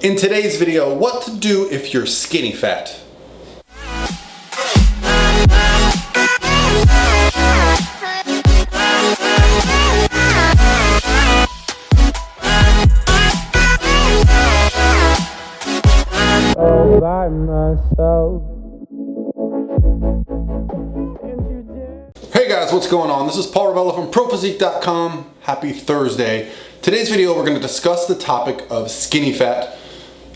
In today's video, what to do if you're skinny fat. All by myself. Hey guys, what's going on? This is Paul Ravella from ProPhysique.com. Happy Thursday. Today's video, we're going to discuss the topic of skinny fat,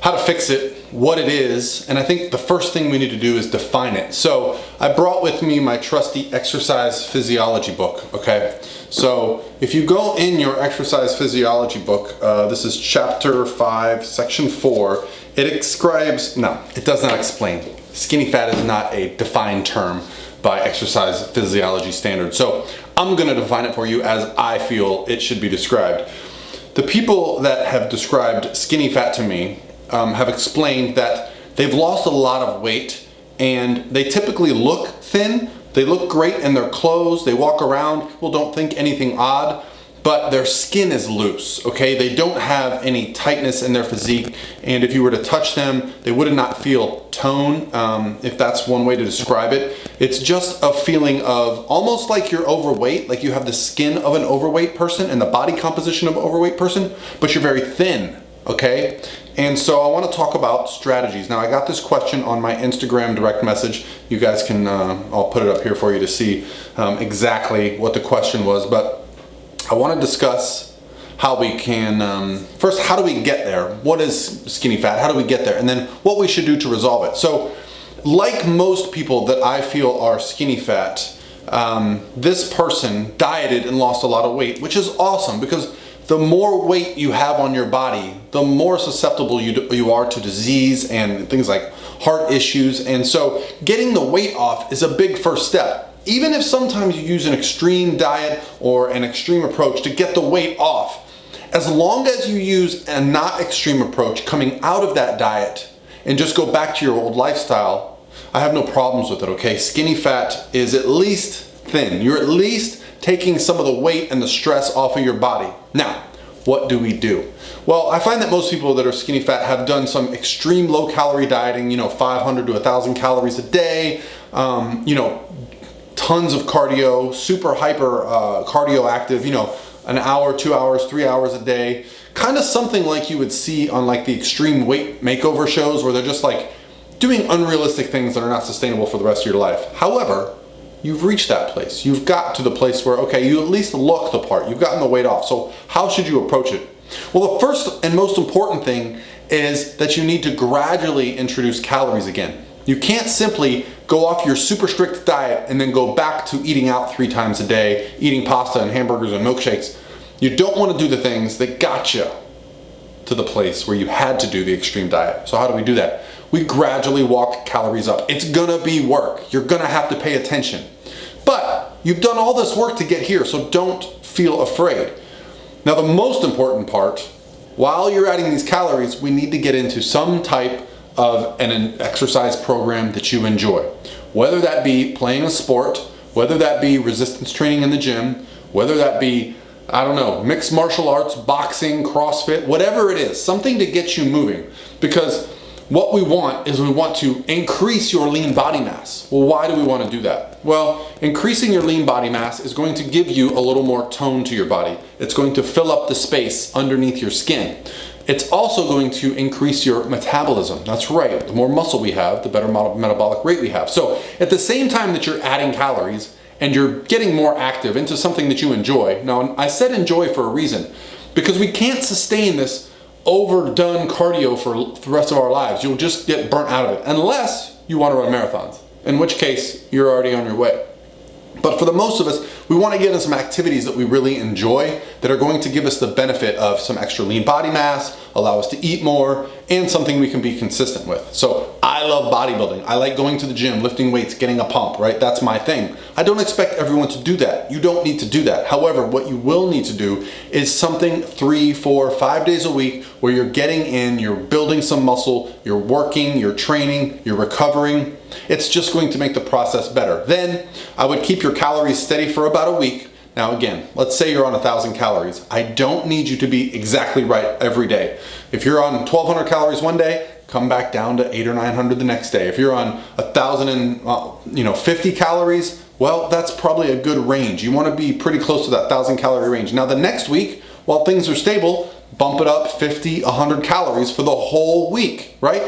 how to fix it, what it is, and I think the first thing we need to do is define it. So I brought with me my trusty exercise physiology book, okay? So if you go in your exercise physiology book, this is chapter 5, section 4, it describes, no, it does not explain. Skinny fat is not a defined term by exercise physiology standards. So I'm gonna define it for you as I feel it should be described. The people that have described skinny fat to me have explained that they've lost a lot of weight and they typically look thin. They look great in their clothes. They walk around, people don't think anything odd, but their skin is loose, okay? They don't have any tightness in their physique, and if you were to touch them, they would not feel tone, if that's one way to describe it. It's just a feeling of almost like you're overweight, like you have the skin of an overweight person and the body composition of an overweight person, but you're very thin, okay? And so I want to talk about strategies. Now, I got this question on my Instagram direct message. You guys can, I'll put it up here for you to see exactly what the question was, but I want to discuss how we can, first, how do we get there? What is skinny fat? How do we get there? And then what we should do to resolve it. So, like most people that I feel are skinny fat, this person dieted and lost a lot of weight, which is awesome because the more weight you have on your body, the more susceptible you are to disease and things like heart issues. And so getting the weight off is a big first step. Even if sometimes you use an extreme diet or an extreme approach to get the weight off, as long as you use a not extreme approach coming out of that diet and just go back to your old lifestyle, I have no problems with it, okay? Skinny fat is at least thin. You're at least taking some of the weight and the stress off of your body. Now, what do we do? Well, I find that most people that are skinny fat have done some extreme low calorie dieting, 500 to 1,000 calories a day, tons of cardio, super hyper cardio active, an hour, 2 hours, 3 hours a day. Kind of something like you would see on like the extreme weight makeover shows where they're just like doing unrealistic things that are not sustainable for the rest of your life. However, you've reached that place. You've got to the place where, okay, you at least look the part. You've gotten the weight off. So how should you approach it? Well, the first and most important thing is that you need to gradually introduce calories again. You can't simply go off your super strict diet and then go back to eating out 3 times a day, eating pasta and hamburgers and milkshakes. You don't want to do the things that got you to the place where you had to do the extreme diet. So how do we do that? We gradually walk calories up. It's gonna be work. You're gonna have to pay attention. But you've done all this work to get here, so don't feel afraid. Now, the most important part, while you're adding these calories, we need to get into some type of an exercise program that you enjoy. Whether that be playing a sport, whether that be resistance training in the gym, whether that be, mixed martial arts, boxing, CrossFit, whatever it is, something to get you moving. Because what we want is we want to increase your lean body mass. Well, why do we want to do that? Well, increasing your lean body mass is going to give you a little more tone to your body. It's going to fill up the space underneath your skin. It's also going to increase your metabolism. That's right. The more muscle we have, the better metabolic rate we have. So at the same time that you're adding calories and you're getting more active into something that you enjoy. Now, I said enjoy for a reason, because we can't sustain this overdone cardio for the rest of our lives. You'll just get burnt out of it unless you want to run marathons, in which case you're already on your way. But for the most of us, we want to get in some activities that we really enjoy that are going to give us the benefit of some extra lean body mass, allow us to eat more, and something we can be consistent with. So I love bodybuilding. I like going to the gym, lifting weights, getting a pump, right? That's my thing. I don't expect everyone to do that. You don't need to do that. However, what you will need to do is something 3, 4, 5 days a week where you're getting in, you're building some muscle, you're working, you're training, you're recovering. It's just going to make the process better. Then I would keep your calories steady for about a week. Now again, let's say you're on 1,000 calories. I don't need you to be exactly right every day. If you're on 1,200 calories one day, come back down to 800 or 900 the next day. If you're on 1,050 calories, well, that's probably a good range. You want to be pretty close to that 1,000 calorie range. Now the next week, while things are stable, bump it up 50, 100 calories for the whole week, right?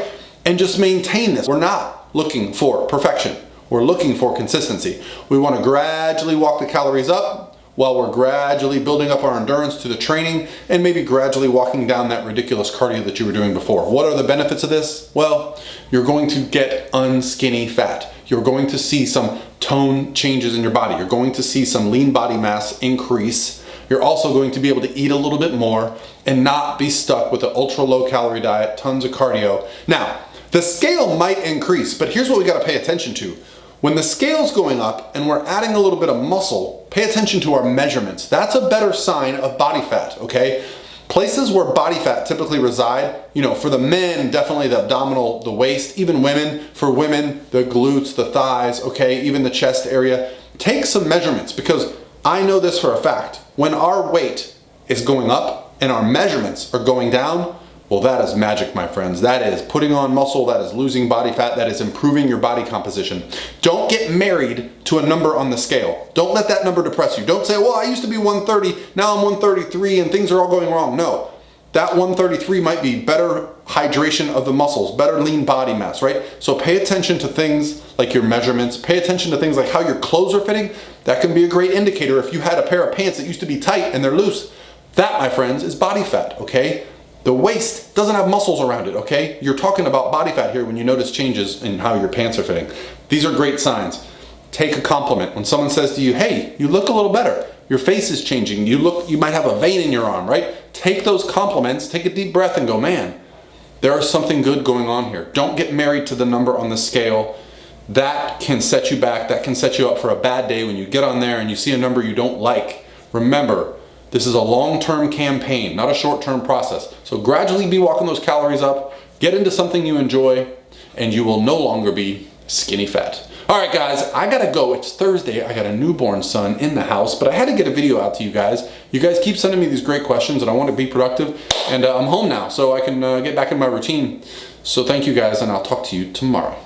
And just maintain this. We're not looking for perfection. We're looking for consistency. We want to gradually walk the calories up while we're gradually building up our endurance to the training and maybe gradually walking down that ridiculous cardio that you were doing before. What are the benefits of this? Well, you're going to get unskinny fat. You're going to see some tone changes in your body. You're going to see some lean body mass increase. You're also going to be able to eat a little bit more and not be stuck with an ultra low calorie diet, tons of cardio. Now, the scale might increase, but here's what we got to pay attention to. When the scale's going up and we're adding a little bit of muscle, pay attention to our measurements. That's a better sign of body fat, okay? Places where body fat typically reside, for the men, definitely the abdominal, the waist, even women. For women, the glutes, the thighs, okay, even the chest area. Take some measurements because I know this for a fact. When our weight is going up and our measurements are going down, well, that is magic, my friends. That is putting on muscle, that is losing body fat, that is improving your body composition. Don't get married to a number on the scale. Don't let that number depress you. Don't say, well, I used to be 130, now I'm 133 and things are all going wrong. No, that 133 might be better hydration of the muscles, better lean body mass, right? So pay attention to things like your measurements. Pay attention to things like how your clothes are fitting. That can be a great indicator. If you had a pair of pants that used to be tight and they're loose, that, my friends, is body fat, okay? The waist doesn't have muscles around it, okay? You're talking about body fat here when you notice changes in how your pants are fitting. These are great signs. Take a compliment. When someone says to you, hey, you look a little better. Your face is changing. You might have a vein in your arm, right? Take those compliments, take a deep breath and go, man, there is something good going on here. Don't get married to the number on the scale. That can set you back. That can set you up for a bad day when you get on there and you see a number you don't like. Remember, this is a long-term campaign, not a short-term process. So gradually be walking those calories up, get into something you enjoy, and you will no longer be skinny fat. All right, guys, I gotta go. It's Thursday. I got a newborn son in the house, but I had to get a video out to you guys. You guys keep sending me these great questions, and I want to be productive. And I'm home now, so I can get back in my routine. So thank you guys, and I'll talk to you tomorrow.